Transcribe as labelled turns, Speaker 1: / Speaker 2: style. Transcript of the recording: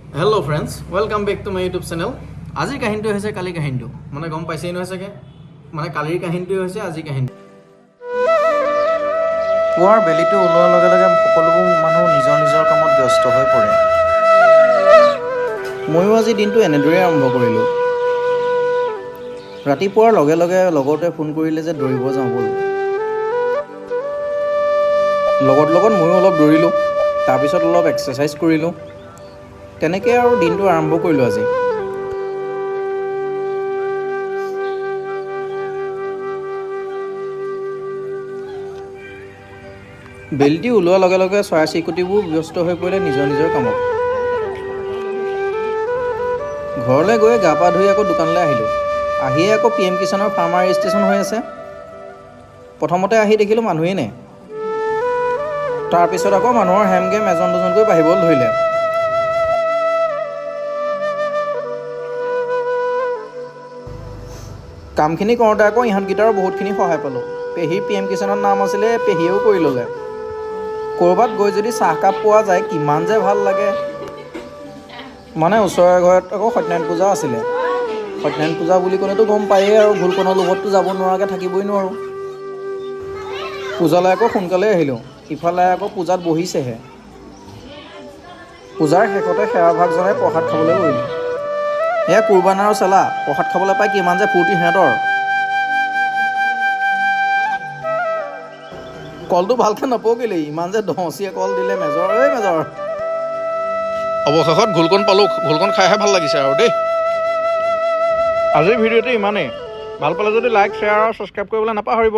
Speaker 1: Hello friends, welcome back to my YouTube channel. আজি কাহিনীটো হৈছে কালি কাহিনীটো মানে গম পাইছেই নহয় চাগে মানে কালিৰ কাহিনীটো হৈছে আজি কাহিনী
Speaker 2: পুৱাৰ বেলিটো ওলোৱাৰ লগে লগে সকলোবোৰ মানুহ নিজৰ নিজৰ কামত ব্যস্ত হৈ পৰে ময়ো আজি দিনটো এনেদৰে আৰম্ভ কৰিলোঁ ৰাতিপুৱাৰ লগে লগে লগৰটোৱে ফোন কৰিলে যে দৌৰিব যাওঁ ব'ল লগত ময়ো অলপ দৌৰিলোঁ তাৰপিছত অলপ এক্সাৰচাইজ কৰিলোঁ তেনেকৈ আৰু দিনটো আৰম্ভ কৰিলোঁ আজি বেলিটি ওলোৱাৰ লগে লগে চৰাই চিৰিকটিবোৰ ব্যস্ত হৈ পৰিলে নিজৰ নিজৰ কামত ঘৰলৈ গৈ গা পা ধুই আকৌ দোকানলৈ আহিলোঁ আহিয়ে আকৌ PM কিষাণৰ ফাৰ্মাৰ ৰেজিষ্ট্ৰেশ্যন হৈ আছে প্ৰথমতে আহি দেখিলোঁ মানুহেই নাই তাৰপিছত আকৌ মানুহৰ হেমগেম এজন দুজনকৈ বাঢ়িবলৈ ধৰিলে কামখিনি কৰোঁতে আকৌ ইহঁতকেইটাৰো বহুতখিনি সহায় পালোঁ পেহীৰ PM কিষাণৰ নাম আছিলে পেহীয়েও কৰি ল'লে ক'ৰবাত গৈ যদি চাহকাপ পোৱা যায় কিমান যে ভাল লাগে মানে ওচৰৰ ঘৰত আকৌ সত্যনাৰায়ণ পূজা আছিলে সত্যনাৰায়ণ পূজা বুলি ক'লেতো গম পায়েই আৰু ভুলকণৰ লোভততো যাব নোৱাৰাকৈ থাকিবই নোৱাৰোঁ পূজালৈ আকৌ সোনকালে আহিলোঁ ইফালে আকৌ পূজাত বহিছেহে পূজাৰ শেষতে সেৱাভাগ জনাই প্ৰসাদ খাবলৈ বহিলোঁ এয়া কুৰবান আৰু চেলা প্ৰসাদ খাবলৈ পাই কিমান যে ফূৰ্তি সিহঁতৰ কলটো ভালকৈ নপকিলেই ইমান যে দহচীয়া কল দিলে মেজৰ
Speaker 3: অৱশেষত ঘোলকণ পালোঁ ঘোলকণ খাইহে ভাল লাগিছে আৰু দেই আজিৰ ভিডিঅ'টো ইমানেই ভাল পালে যদি লাইক শ্বেয়াৰ আৰু ছাবস্ক্ৰাইব কৰিবলৈ নাপাহৰিব